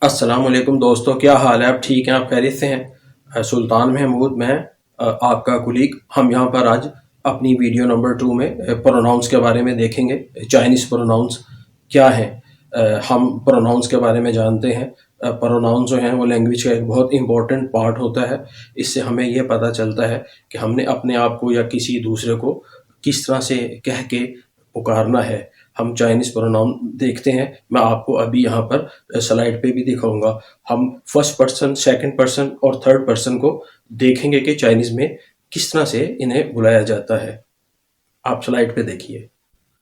अस्सलाम वालेकुम दोस्तों, क्या हाल है? आप ठीक हैं? आप खैरियत से हैं? सुल्तान महमूद, मैं आपका कुलीग। हम यहाँ पर आज अपनी वीडियो नंबर 2 में प्रोनाउंस के बारे में देखेंगे। चाइनीज़ प्रोनाउंस क्या हैं? हम प्रोनाउंस के बारे में जानते हैं। प्रोनाउंस जो हैं वो लैंग्वेज का एक बहुत इंपॉर्टेंट पार्ट होता है। इससे हमें ये पता चलता है कि हमने अपने आप को या किसी दूसरे को किस तरह से कह के पुकारना है। हम चाइनीज़ प्रोनाउन देखते हैं। मैं आपको अभी यहाँ पर स्लाइड पे भी दिखाऊंगा। हम फर्स्ट पर्सन, सेकंड पर्सन और थर्ड पर्सन को देखेंगे कि चाइनीज़ में किस तरह से इन्हें बुलाया जाता है। आप स्लाइड पे देखिए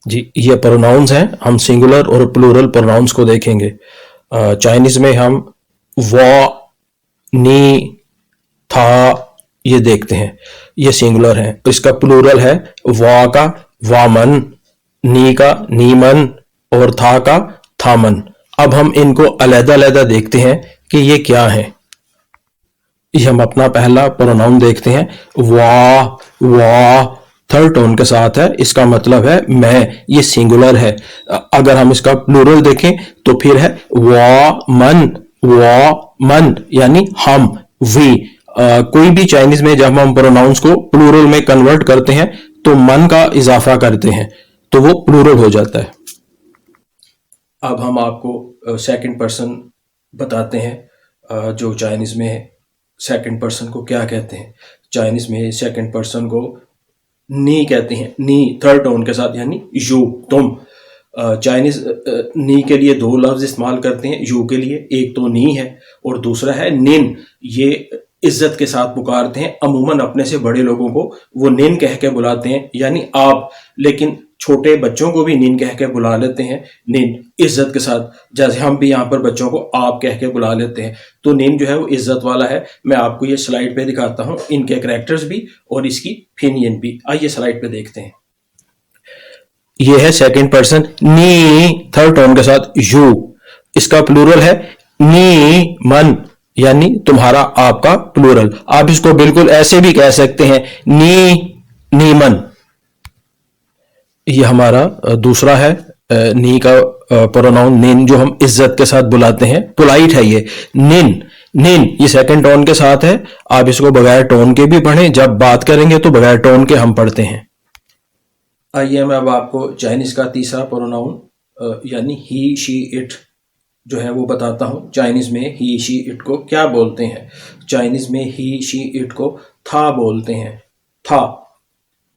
जी, ये प्रोनाउंस हैं। हम सिंगुलर और प्लूरल प्रोनाउंस को देखेंगे। चाइनीज़ में हम वो, नी, था ये देखते हैं, ये सिंगुलर है। इसका प्लूरल है वा का वामन, नी का नीमन और था का थामन। अब हम इनको अलग-अलग देखते हैं कि ये क्या है। ये हम अपना पहला प्रोनाउन देखते हैं, वा थर्ड टोन के साथ है। इसका मतलब है मैं, ये सिंगुलर है। अगर हम इसका प्लूरल देखें तो फिर है वा मन यानी हम, वी। कोई भी चाइनीज में जब हम प्रोनाउंस को प्लूरल में कन्वर्ट करते हैं तो मन का इजाफा करते हैं तो वो प्लूरल हो जाता है। अब हम आपको सेकंड पर्सन बताते हैं। जो चाइनीज में सेकंड पर्सन को क्या कहते हैं। चाइनीज में सेकंड पर्सन को नी कहते हैं, नी थर्ड टोन के साथ, यानी यू, तुम। चाइनीज नी के लिए दो लफ्ज इस्तेमाल करते हैं यू के लिए। एक तो नी है और दूसरा है निन। ये इज्जत के साथ पुकारते हैं। अमूमन अपने से बड़े लोगों को वो निन कह के बुलाते हैं, यानी आप। लेकिन छोटे बच्चों को भी निन कह के बुला लेते हैं, निन इज्जत के साथ। जैसे हम भी यहाँ पर बच्चों को आप कह के बुला लेते हैं। तो निन जो है वो इज्जत वाला है। मैं आपको ये स्लाइड पे दिखाता हूँ, इनके कैरेक्टर्स भी और इसकी फिनियन भी। आइए स्लाइड पे देखते हैं। ये है सेकंड पर्सन नी, थर्ड टोन के साथ यू। इसका प्लूरल है नी मन, यानी तुम्हारा, आपका प्लूरल। आप इसको बिल्कुल ऐसे भी कह सकते हैं, नीमन। ये हमारा दूसरा है नी का प्रोनाउन निन, जो हम इज्जत के साथ बुलाते हैं, पोलाइट है ये। निन ये सेकंड टोन के साथ है। आप इसको बगैर टोन के भी पढ़ें, जब बात करेंगे तो बगैर टोन के हम पढ़ते हैं। आइए मैं अब आपको चाइनीज का तीसरा प्रोनाउन यानी ही, शी, इट जो है वो बताता हूँ। चाइनीज में ही, शी, इट को क्या बोलते हैं। चाइनीज में ही, शी, इट को था बोलते हैं, था।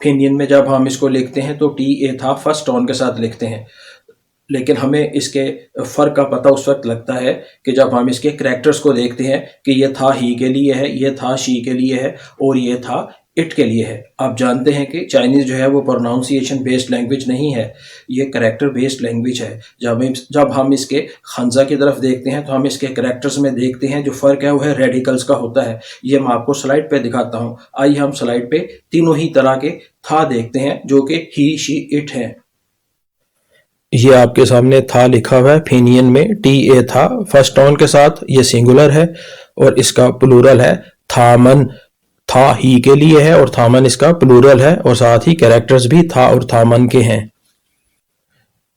फिनियन में जब हम इसको लिखते हैं तो टी ए था फर्स्ट टोन के साथ लिखते हैं। लेकिन हमें इसके फ़र्क का पता उस वक्त लगता है कि जब हम इसके करैक्टर्स को देखते हैं कि ये था ही के लिए है, ये था शी के लिए है और ये था इट के लिए है। आप जानते हैं कि चाइनीज़ जो है वो प्रोनाउंसिएशन बेस्ड लैंग्वेज नहीं है, ये करैक्टर बेस्ड लैंग्वेज है। जब हम इसके खंजा की तरफ देखते हैं तो हम इसके करैक्टर्स में देखते हैं जो फ़र्क है वो है रेडिकल्स का होता है। ये मैं आपको स्लाइड पे दिखाता हूँ। आइए हम स्लाइड पे तीनों ही तरह के था देखते हैं जो कि ही, शी, इट है। ये आपके सामने था लिखा हुआ है। फिनियन में टी ए था फर्स्ट टोन के साथ, ये सिंगुलर है और इसका प्लूरल है थामन। था ही के लिए है और थामन इसका प्लूरल है और साथ ही कैरेक्टर्स भी था और थामन के हैं।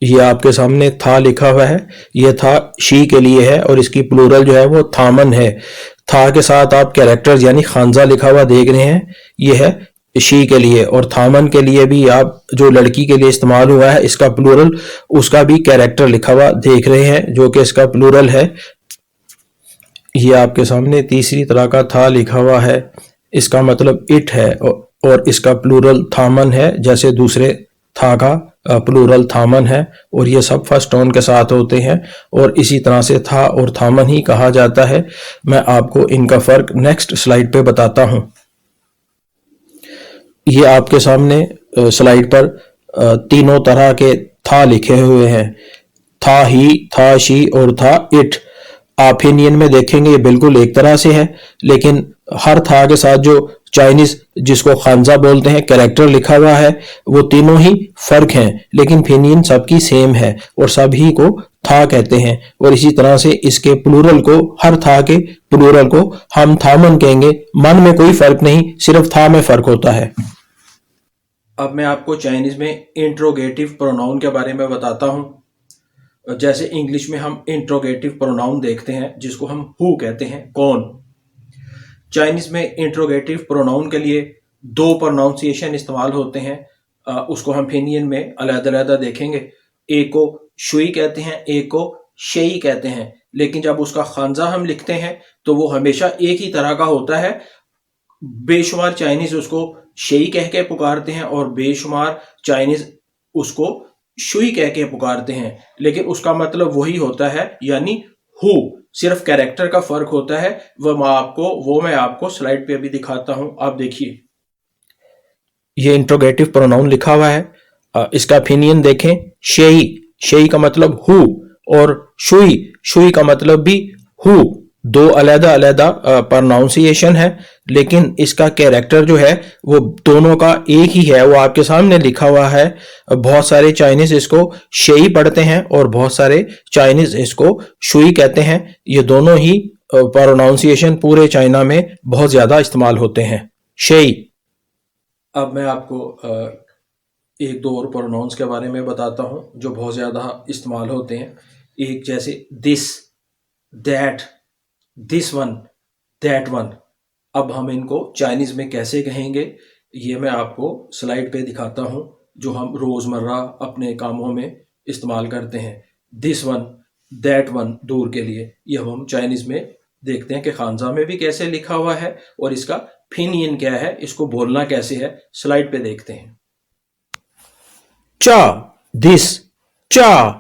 ये आपके सामने था लिखा हुआ है, ये था शी के लिए है और इसकी प्लूरल जो है वो थामन है। था के साथ आप कैरेक्टर्स यानी खानजा लिखा हुआ देख रहे हैं, ये है शी के लिए। और थामन के लिए भी आप जो लड़की के लिए इस्तेमाल हुआ है, इसका प्लूरल, उसका भी कैरेक्टर लिखा हुआ देख रहे हैं जो कि इसका प्लूरल है। ये आपके सामने तीसरी तरह का था लिखा हुआ है, इसका मतलब इट है और इसका प्लूरल थामन है, जैसे दूसरे था का प्लूरल थामन है। और ये सब फर्स्ट टोन के साथ होते हैं और इसी तरह से था और थामन ही कहा जाता है। मैं आपको इनका फर्क नेक्स्ट स्लाइड पे बताता हूं। ये आपके सामने स्लाइड पर तीनों तरह के था लिखे हुए हैं, था ही, था शी और था इट। आप इंडियन में देखेंगे ये बिल्कुल एक तरह से है, लेकिन हर था के साथ जो चाइनीज जिसको खानजा बोलते हैं कैरेक्टर लिखा हुआ है, वो तीनों ही फर्क हैं, लेकिन फिनियन सबकी सेम है और सभी को था कहते हैं। और इसी तरह से इसके प्लूरल को, हर था के प्लूरल को हम थामन कहेंगे। मन में कोई फर्क नहीं, सिर्फ था में फर्क होता है। अब मैं आपको चाइनीज में इंट्रोगेटिव प्रोनाउन के बारे में बताता हूँ। जैसे इंग्लिश में हम इंट्रोगेटिव प्रोनाउन देखते हैं जिसको हम हु कहते हैं, कौन। चाइनीज में इंट्रोगेटिव प्रोनाउन के लिए दो प्रोनाउंसिएशन इस्तेमाल होते हैं, उसको हम फिनियन में अलग-अलग देखेंगे। एक को शुई कहते हैं, एक को शेई कहते हैं, लेकिन जब उसका खानजा हम लिखते हैं तो वो हमेशा एक ही तरह का होता है। बेशुमार चाइनीज उसको शेई कह के पुकारते हैं और बेशुमार चाइनीज उसको शुई कह के पुकारते हैं, लेकिन उसका मतलब वही होता है, यानी हु। सिर्फ कैरेक्टर का फर्क होता है। वो मैं आपको स्लाइड पे अभी दिखाता हूं, आप देखिए। ये इंट्रोगेटिव प्रोनाउन लिखा हुआ है, इसका फिनियन देखें, शेई। शेई का मतलब हु और शुई, शुई का मतलब भी हु। दो अलहदा अलहदा प्रोनाउंसिएशन है, लेकिन इसका कैरेक्टर जो है वो दोनों का एक ही है, वो आपके सामने लिखा हुआ है। बहुत सारे चाइनीज इसको शेई पढ़ते हैं और बहुत सारे चाइनीज इसको शुई कहते हैं। ये दोनों ही प्रोनाउंसिएशन पूरे चाइना में बहुत ज्यादा इस्तेमाल होते हैं, शेई। अब मैं आपको एक दो और प्रोनाउंस के बारे में बताता हूँ जो बहुत ज़्यादा इस्तेमाल होते हैं। एक जैसे this, that, this one, that one. अब हम इनको चाइनीज़ में कैसे कहेंगे ये मैं आपको स्लाइड पे दिखाता हूँ, जो हम रोज़मर्रा अपने कामों में इस्तेमाल करते हैं। दिस वन, दैट वन दूर के लिए, ये हम चाइनीज़ में देखते हैं कि खानजा में भी कैसे लिखा हुआ है और इसका फिनियन क्या है, इसको बोलना कैसे है, स्लाइड पे देखते हैं। चा, दिस, चा।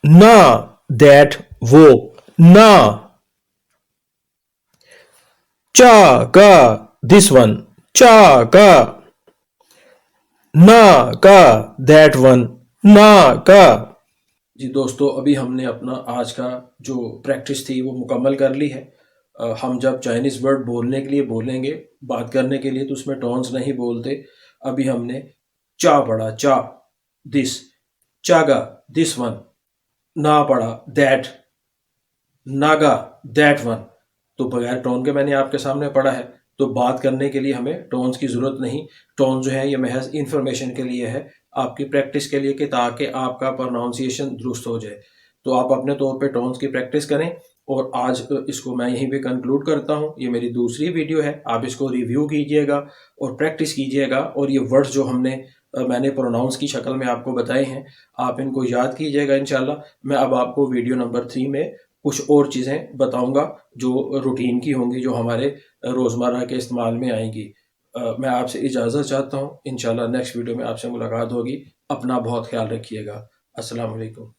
ना, दैट, वो, ना। चा का, दिस वन, चा का। ना का, दैट वन, ना का। जी दोस्तों, अभी हमने अपना आज का जो प्रैक्टिस थी वो मुकम्मल कर ली है। हम जब चाइनीज़ वर्ड बोलने के लिए बोलेंगे, बात करने के लिए, तो उसमें टोन्स नहीं बोलते। अभी हमने चा पढ़ा, चा, दिस, चागा, दिस वन, ना पढ़ा, दैट, नागा, दैट वन। तो बगैर टोन के मैंने आपके सामने पढ़ा है, तो बात करने के लिए हमें टोन्स की ज़रूरत नहीं। टोन जो है ये महज इन्फॉर्मेशन के लिए है, आपकी प्रैक्टिस के लिए, कि ताकि आपका प्रोनाउंसिएशन दुरुस्त हो जाए। तो आप अपने तौर पे टोन्स की प्रैक्टिस करें। और आज इसको मैं यहीं पे कंक्लूड करता हूँ। ये मेरी दूसरी वीडियो है, आप इसको रिव्यू कीजिएगा और प्रैक्टिस कीजिएगा। और ये वर्ड्स जो मैंने प्रोनाउंस की शक्ल में आपको बताए हैं, आप इनको याद कीजिएगा इंशाल्लाह। मैं अब आपको वीडियो नंबर 3 में कुछ और चीज़ें बताऊंगा जो रूटीन की होंगी, जो हमारे रोज़मर्रा के इस्तेमाल में आएंगी। मैं आपसे इजाज़त चाहता हूँ। इंशाल्लाह नेक्स्ट वीडियो में आपसे मुलाकात होगी। अपना बहुत ख्याल रखिएगा। अस्सलाम वालेकुम।